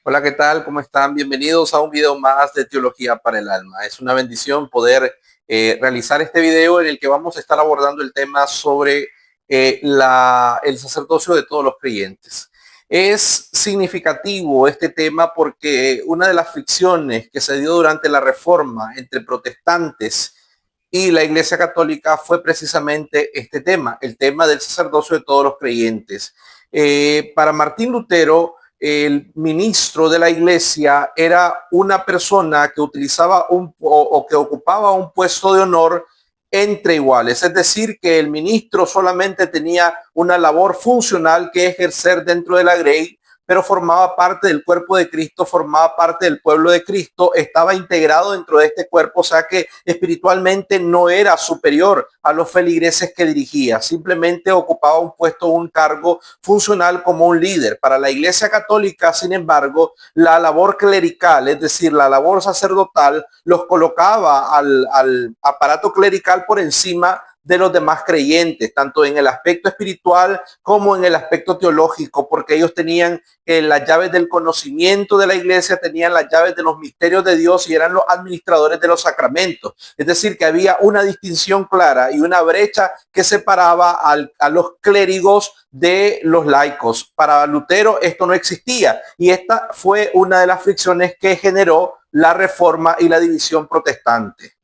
Hola, ¿qué tal? ¿Cómo están? Bienvenidos a un video más de Teología para el Alma. Es una bendición poder realizar este video en el que vamos a estar abordando el tema sobre el sacerdocio de todos los creyentes. Es significativo este tema porque una de las fricciones que se dio durante la Reforma entre protestantes y la Iglesia Católica fue precisamente este tema, el tema del sacerdocio de todos los creyentes. Para Martín Lutero, el ministro de la iglesia era una persona que utilizaba o que ocupaba un puesto de honor entre iguales, es decir, que el ministro solamente tenía una labor funcional que ejercer dentro de la grey, pero formaba parte del cuerpo de Cristo, formaba parte del pueblo de Cristo, estaba integrado dentro de este cuerpo, o sea que espiritualmente no era superior a los feligreses que dirigía, simplemente ocupaba un puesto, un cargo funcional como un líder. Para la Iglesia Católica, sin embargo, la labor clerical, es decir, la labor sacerdotal, los colocaba al aparato clerical por encima de los demás creyentes, tanto en el aspecto espiritual como en el aspecto teológico, porque ellos tenían las llaves del conocimiento de la iglesia, tenían las llaves de los misterios de Dios y eran los administradores de los sacramentos. Es decir, que había una distinción clara y una brecha que separaba a los clérigos de los laicos. Para Lutero esto no existía y esta fue una de las fricciones que generó la Reforma y la división protestante.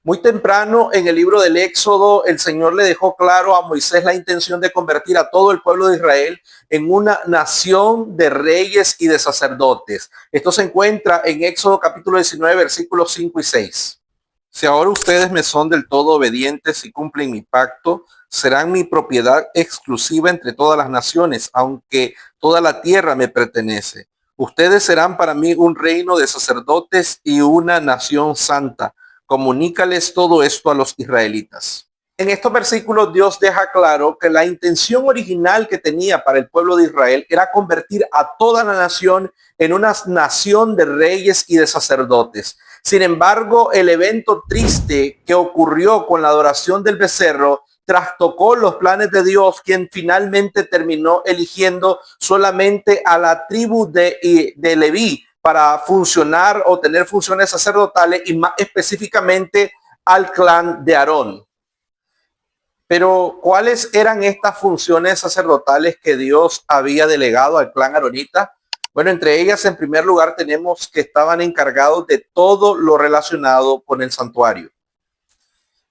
Muy temprano en el libro del Éxodo, el Señor le dejó claro a Moisés la intención de convertir a todo el pueblo de Israel en una nación de reyes y de sacerdotes. Esto se encuentra en Éxodo capítulo 19, versículos 5 y 6. Si ahora ustedes me son del todo obedientes y cumplen mi pacto, serán mi propiedad exclusiva entre todas las naciones, aunque toda la tierra me pertenece. Ustedes serán para mí un reino de sacerdotes y una nación santa. Comunícales todo esto a los israelitas. En estos versículos Dios deja claro que la intención original que tenía para el pueblo de Israel era convertir a toda la nación en una nación de reyes y de sacerdotes. Sin embargo, el evento triste que ocurrió con la adoración del becerro trastocó los planes de Dios, quien finalmente terminó eligiendo solamente a la tribu de Leví para funcionar o tener funciones sacerdotales y más específicamente al clan de Aarón. Pero ¿cuáles eran estas funciones sacerdotales que Dios había delegado al clan aronita? Bueno, entre ellas, en primer lugar, tenemos que estaban encargados de todo lo relacionado con el santuario.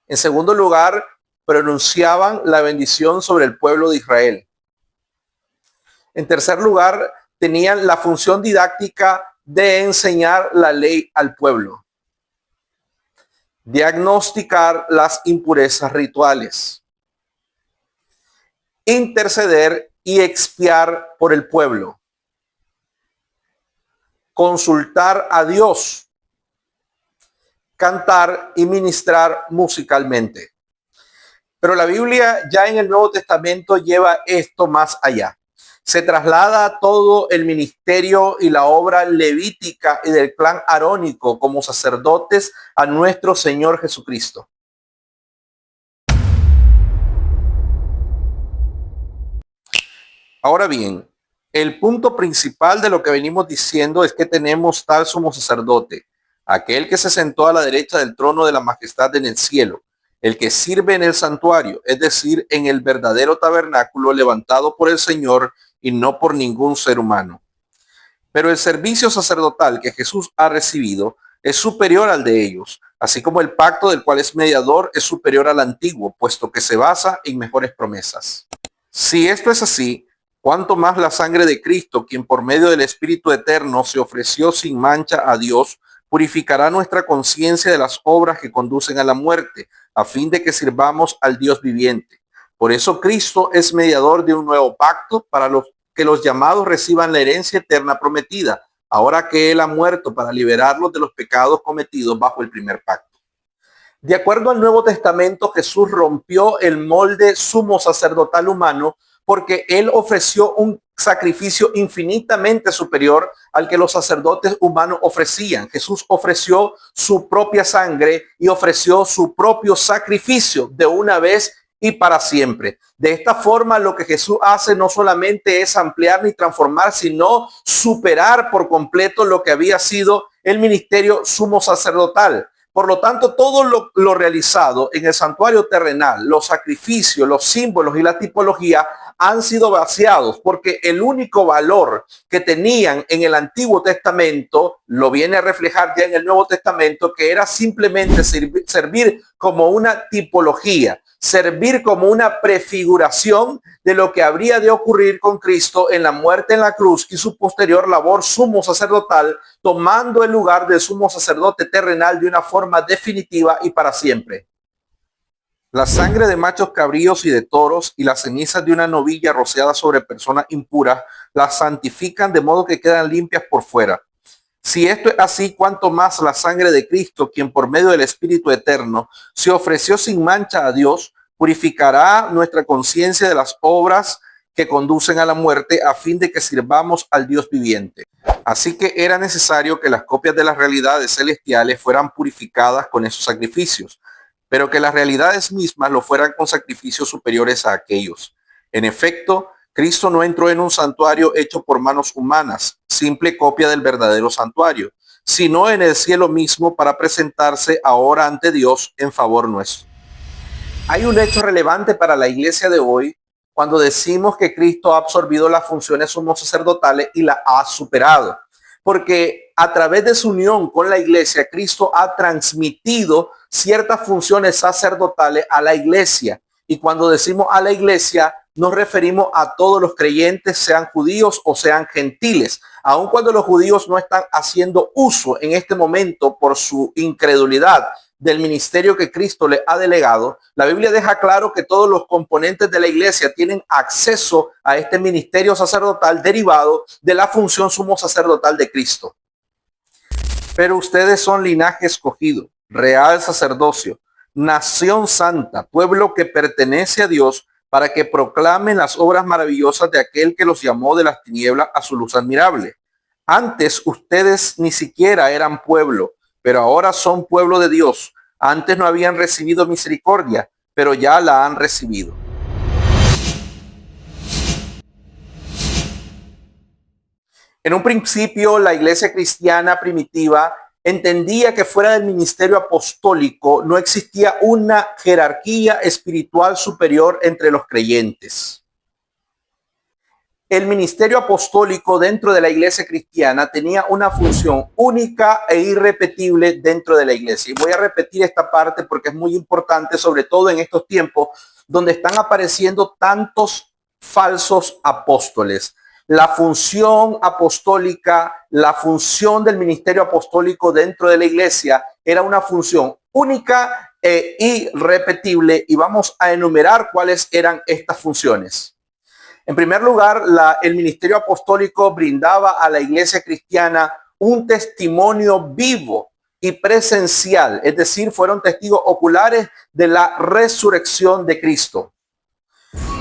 En segundo lugar, pronunciaban la bendición sobre el pueblo de Israel. En tercer lugar, tenían la función didáctica de enseñar la ley al pueblo, diagnosticar las impurezas rituales, interceder y expiar por el pueblo, consultar a Dios, cantar y ministrar musicalmente. Pero la Biblia ya en el Nuevo Testamento lleva esto más allá. Se traslada todo el ministerio y la obra levítica y del clan arónico como sacerdotes a nuestro Señor Jesucristo. Ahora bien, el punto principal de lo que venimos diciendo es que tenemos tal sumo sacerdote, aquel que se sentó a la derecha del trono de la majestad en el cielo, el que sirve en el santuario, es decir, en el verdadero tabernáculo levantado por el Señor y no por ningún ser humano. Pero el servicio sacerdotal que Jesús ha recibido es superior al de ellos, así como el pacto del cual es mediador es superior al antiguo, puesto que se basa en mejores promesas. Si esto es así, cuánto más la sangre de Cristo, quien por medio del Espíritu Eterno se ofreció sin mancha a Dios, purificará nuestra conciencia de las obras que conducen a la muerte, a fin de que sirvamos al Dios viviente. Por eso Cristo es mediador de un nuevo pacto para que los llamados reciban la herencia eterna prometida, ahora que Él ha muerto para liberarlos de los pecados cometidos bajo el primer pacto. De acuerdo al Nuevo Testamento, Jesús rompió el molde sumo sacerdotal humano porque Él ofreció un sacrificio infinitamente superior al que los sacerdotes humanos ofrecían. Jesús ofreció su propia sangre y ofreció su propio sacrificio de una vez y para siempre. De esta forma, lo que Jesús hace no solamente es ampliar ni transformar, sino superar por completo lo que había sido el ministerio sumo sacerdotal. Por lo tanto, todo lo realizado en el santuario terrenal, los sacrificios, los símbolos y la tipología han sido vaciados, porque el único valor que tenían en el Antiguo Testamento lo viene a reflejar ya en el Nuevo Testamento, que era simplemente servir como una tipología, servir como una prefiguración de lo que habría de ocurrir con Cristo en la muerte en la cruz y su posterior labor sumo sacerdotal, tomando el lugar del sumo sacerdote terrenal de una forma definitiva y para siempre. La sangre de machos cabríos y de toros y las cenizas de una novilla rociada sobre personas impuras las santifican de modo que quedan limpias por fuera. Si esto es así, cuánto más la sangre de Cristo, quien por medio del Espíritu Eterno se ofreció sin mancha a Dios, purificará nuestra conciencia de las obras que conducen a la muerte a fin de que sirvamos al Dios viviente. Así que era necesario que las copias de las realidades celestiales fueran purificadas con esos sacrificios, pero que las realidades mismas lo fueran con sacrificios superiores a aquellos. En efecto, Cristo no entró en un santuario hecho por manos humanas, simple copia del verdadero santuario, sino en el cielo mismo para presentarse ahora ante Dios en favor nuestro. Hay un hecho relevante para la iglesia de hoy cuando decimos que Cristo ha absorbido las funciones sumos sacerdotales y la ha superado, porque a través de su unión con la iglesia, Cristo ha transmitido ciertas funciones sacerdotales a la iglesia. Y cuando decimos a la iglesia, nos referimos a todos los creyentes, sean judíos o sean gentiles. Aun cuando los judíos no están haciendo uso en este momento por su incredulidad del ministerio que Cristo le ha delegado, la Biblia deja claro que todos los componentes de la iglesia tienen acceso a este ministerio sacerdotal derivado de la función sumo sacerdotal de Cristo. Pero ustedes son linaje escogido, real sacerdocio, nación santa, pueblo que pertenece a Dios, para que proclamen las obras maravillosas de aquel que los llamó de las tinieblas a su luz admirable. Antes ustedes ni siquiera eran pueblo, pero ahora son pueblo de Dios. Antes no habían recibido misericordia, pero ya la han recibido. En un principio, la iglesia cristiana primitiva entendía que fuera del ministerio apostólico no existía una jerarquía espiritual superior entre los creyentes. El ministerio apostólico dentro de la iglesia cristiana tenía una función única e irrepetible dentro de la iglesia. Y voy a repetir esta parte porque es muy importante, sobre todo en estos tiempos donde están apareciendo tantos falsos apóstoles. La función apostólica, la función del ministerio apostólico dentro de la iglesia era una función única e irrepetible, y vamos a enumerar cuáles eran estas funciones. En primer lugar, el ministerio apostólico brindaba a la iglesia cristiana un testimonio vivo y presencial, es decir, fueron testigos oculares de la resurrección de Cristo.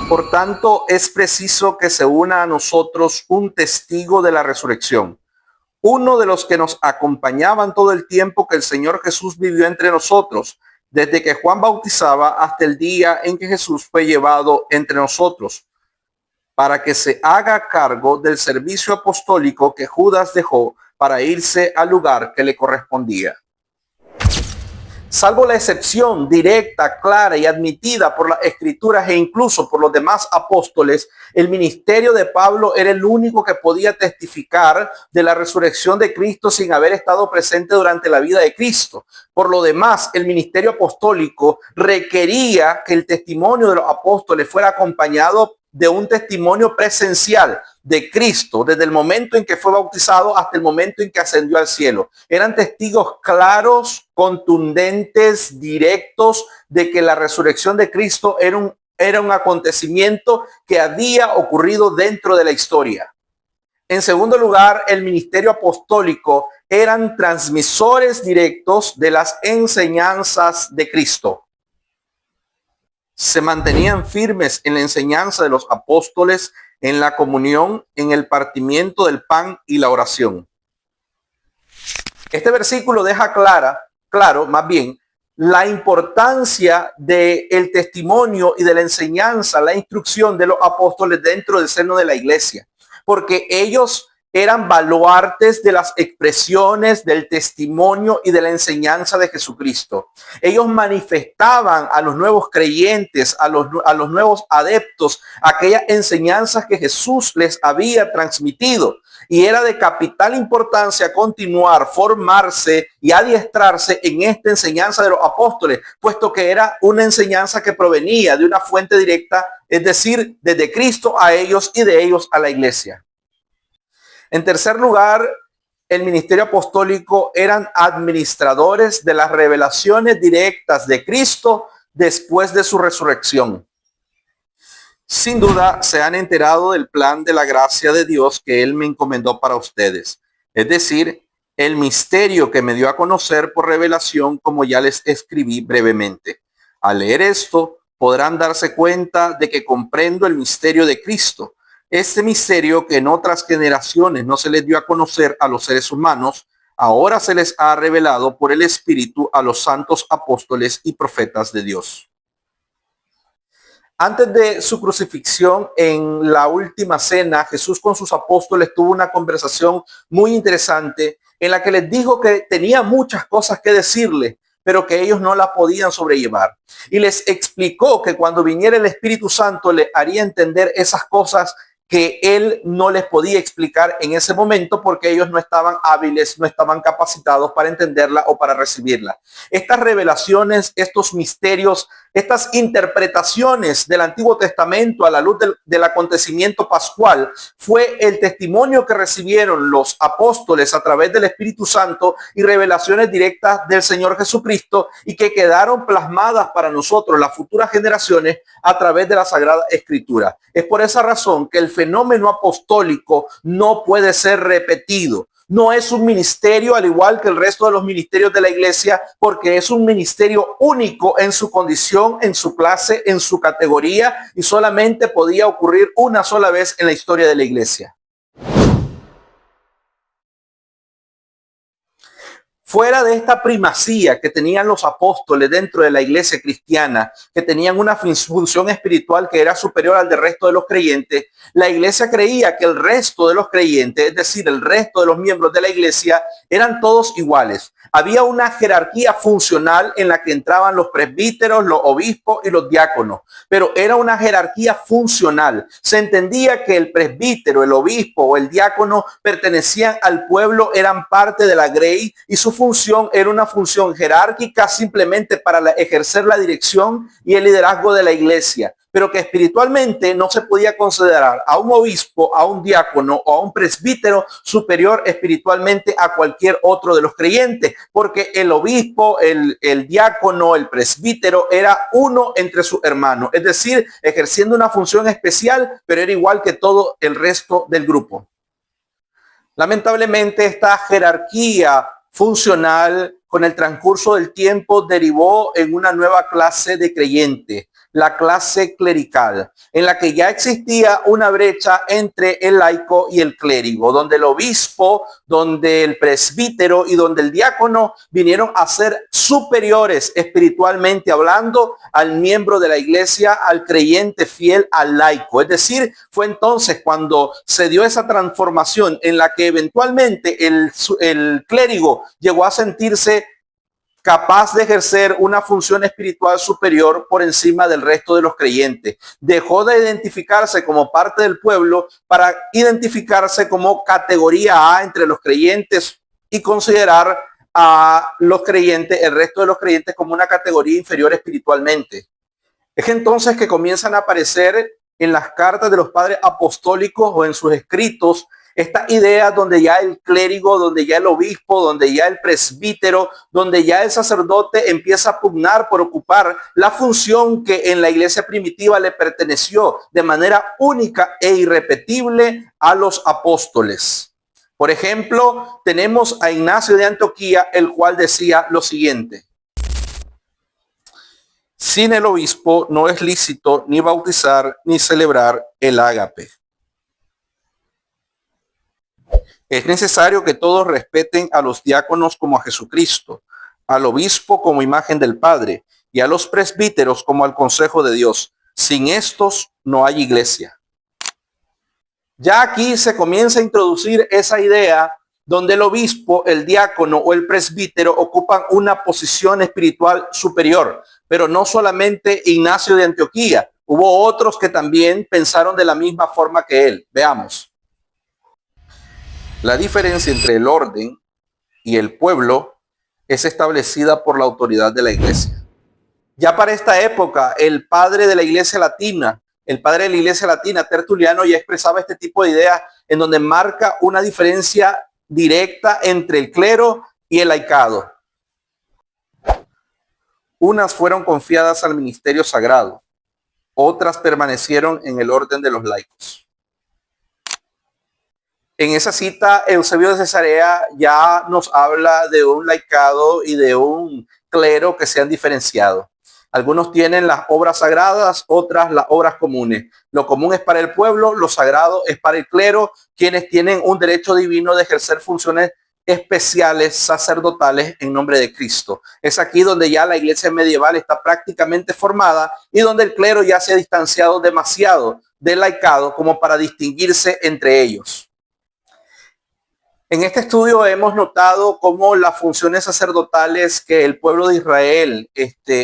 Por tanto, es preciso que se una a nosotros un testigo de la resurrección, uno de los que nos acompañaban todo el tiempo que el Señor Jesús vivió entre nosotros, desde que Juan bautizaba hasta el día en que Jesús fue llevado entre nosotros, para que se haga cargo del servicio apostólico que Judas dejó para irse al lugar que le correspondía. Salvo la excepción directa, clara y admitida por las escrituras e incluso por los demás apóstoles, el ministerio de Pablo era el único que podía testificar de la resurrección de Cristo sin haber estado presente durante la vida de Cristo. Por lo demás, el ministerio apostólico requería que el testimonio de los apóstoles fuera acompañado de un testimonio presencial de Cristo desde el momento en que fue bautizado hasta el momento en que ascendió al cielo. Eran testigos claros, contundentes, directos de que la resurrección de Cristo era un acontecimiento que había ocurrido dentro de la historia. En segundo lugar, el ministerio apostólico eran transmisores directos de las enseñanzas de Cristo. Se mantenían firmes en la enseñanza de los apóstoles, en la comunión, en el partimiento del pan y la oración. Este versículo deja claro, más bien, la importancia del testimonio y de la enseñanza, la instrucción de los apóstoles dentro del seno de la iglesia, porque ellos eran baluartes de las expresiones del testimonio y de la enseñanza de Jesucristo. Ellos manifestaban a los nuevos creyentes, a los nuevos adeptos, aquellas enseñanzas que Jesús les había transmitido. Y era de capital importancia continuar, formarse y adiestrarse en esta enseñanza de los apóstoles, puesto que era una enseñanza que provenía de una fuente directa, es decir, desde Cristo a ellos y de ellos a la iglesia. En tercer lugar, el ministerio apostólico eran administradores de las revelaciones directas de Cristo después de su resurrección. Sin duda se han enterado del plan de la gracia de Dios que Él me encomendó para ustedes. Es decir, el misterio que me dio a conocer por revelación, como ya les escribí brevemente. Al leer esto, podrán darse cuenta de que comprendo el misterio de Cristo. Este misterio que en otras generaciones no se les dio a conocer a los seres humanos, ahora se les ha revelado por el Espíritu a los santos apóstoles y profetas de Dios. Antes de su crucifixión, en la última cena, Jesús con sus apóstoles tuvo una conversación muy interesante en la que les dijo que tenía muchas cosas que decirles, pero que ellos no la podían sobrellevar. Y les explicó que cuando viniera el Espíritu Santo les haría entender esas cosas que él no les podía explicar en ese momento porque ellos no estaban hábiles, no estaban capacitados para entenderla o para recibirla. Estas revelaciones, estos misterios, estas interpretaciones del Antiguo Testamento a la luz del acontecimiento pascual fue el testimonio que recibieron los apóstoles a través del Espíritu Santo y revelaciones directas del Señor Jesucristo y que quedaron plasmadas para nosotros, las futuras generaciones, a través de la Sagrada Escritura. Es por esa razón que el fenómeno apostólico no puede ser repetido. No es un ministerio al igual que el resto de los ministerios de la iglesia, porque es un ministerio único en su condición, en su clase, en su categoría, y solamente podía ocurrir una sola vez en la historia de la iglesia. Fuera de esta primacía que tenían los apóstoles dentro de la iglesia cristiana, que tenían una función espiritual que era superior al del resto de los creyentes, la iglesia creía que el resto de los creyentes, es decir, el resto de los miembros de la iglesia, eran todos iguales. Había una jerarquía funcional en la que entraban los presbíteros, los obispos y los diáconos, pero era una jerarquía funcional. Se entendía que el presbítero, el obispo o el diácono pertenecían al pueblo, eran parte de la grey y su función era una función jerárquica simplemente para ejercer la dirección y el liderazgo de la iglesia, pero que espiritualmente no se podía considerar a un obispo, a un diácono o a un presbítero superior espiritualmente a cualquier otro de los creyentes, porque el obispo, el diácono, el presbítero era uno entre sus hermanos, es decir, ejerciendo una función especial, pero era igual que todo el resto del grupo. Lamentablemente, esta jerarquía funcional con el transcurso del tiempo derivó en una nueva clase de creyentes, la clase clerical, en la que ya existía una brecha entre el laico y el clérigo, donde el obispo, donde el presbítero y donde el diácono vinieron a ser superiores espiritualmente hablando al miembro de la iglesia, al creyente fiel, al laico. Es decir, fue entonces cuando se dio esa transformación en la que eventualmente el clérigo llegó a sentirse capaz de ejercer una función espiritual superior por encima del resto de los creyentes. Dejó de identificarse como parte del pueblo para identificarse como categoría A entre los creyentes y considerar a los creyentes, el resto de los creyentes, como una categoría inferior espiritualmente. Es entonces que comienzan a aparecer en las cartas de los padres apostólicos o en sus escritos esta idea donde ya el clérigo, donde ya el obispo, donde ya el presbítero, donde ya el sacerdote empieza a pugnar por ocupar la función que en la iglesia primitiva le perteneció de manera única e irrepetible a los apóstoles. Por ejemplo, tenemos a Ignacio de Antioquía, el cual decía lo siguiente: sin el obispo no es lícito ni bautizar ni celebrar el ágape. Es necesario que todos respeten a los diáconos como a Jesucristo. al obispo como imagen del Padre y a los presbíteros como al consejo de Dios. Sin estos no hay iglesia. Ya aquí se comienza a introducir esa idea donde el obispo, el diácono o el presbítero ocupan una posición espiritual superior. Pero no solamente Ignacio de Antioquía, hubo otros que también pensaron de la misma forma que él. Veamos. La diferencia entre el orden y el pueblo es establecida por la autoridad de la iglesia. Ya para esta época, el padre de la iglesia latina, Tertuliano, ya expresaba este tipo de ideas en donde marca una diferencia directa entre el clero y el laicado. Unas fueron confiadas al ministerio sagrado, otras permanecieron en el orden de los laicos. En esa cita, Eusebio de Cesarea ya nos habla de un laicado y de un clero que se han diferenciado. Algunos tienen las obras sagradas, otras las obras comunes. Lo común es para el pueblo, lo sagrado es para el clero, quienes tienen un derecho divino de ejercer funciones especiales sacerdotales en nombre de Cristo. Es aquí donde ya la iglesia medieval está prácticamente formada y donde el clero ya se ha distanciado demasiado del laicado como para distinguirse entre ellos. En este estudio hemos notado cómo las funciones sacerdotales que el pueblo de Israel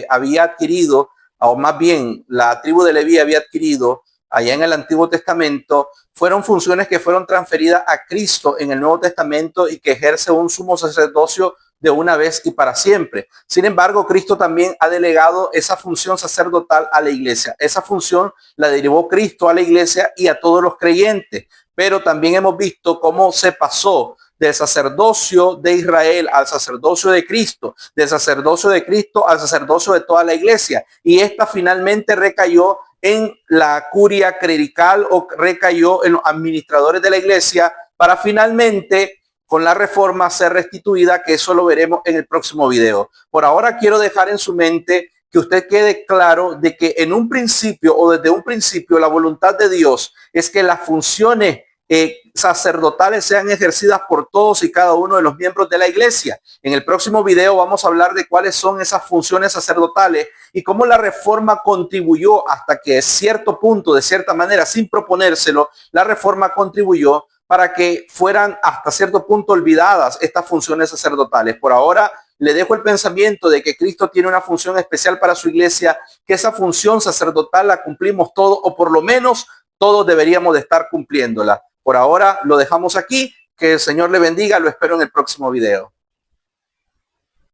había adquirido, o más bien la tribu de Leví había adquirido allá en el Antiguo Testamento, fueron funciones que fueron transferidas a Cristo en el Nuevo Testamento y que ejerce un sumo sacerdocio de una vez y para siempre. Sin embargo, Cristo también ha delegado esa función sacerdotal a la iglesia. Esa función la derivó Cristo a la iglesia y a todos los creyentes. Pero también hemos visto cómo se pasó del sacerdocio de Israel al sacerdocio de Cristo, del sacerdocio de Cristo al sacerdocio de toda la iglesia. Y esta finalmente recayó en la curia clerical o recayó en los administradores de la iglesia para finalmente con la reforma ser restituida, que eso lo veremos en el próximo video. Por ahora quiero dejar en su mente que usted quede claro de que en un principio o desde un principio la voluntad de Dios es que las funciones sacerdotales sean ejercidas por todos y cada uno de los miembros de la iglesia. En el próximo video vamos a hablar de cuáles son esas funciones sacerdotales y cómo la reforma contribuyó hasta que cierto punto, de cierta manera, sin proponérselo, la reforma contribuyó para que fueran hasta cierto punto olvidadas estas funciones sacerdotales. Por ahora le dejo el pensamiento de que Cristo tiene una función especial para su iglesia, que esa función sacerdotal la cumplimos todos, o por lo menos todos deberíamos de estar cumpliéndola. Por ahora lo dejamos aquí. Que el Señor le bendiga. Lo espero en el próximo video.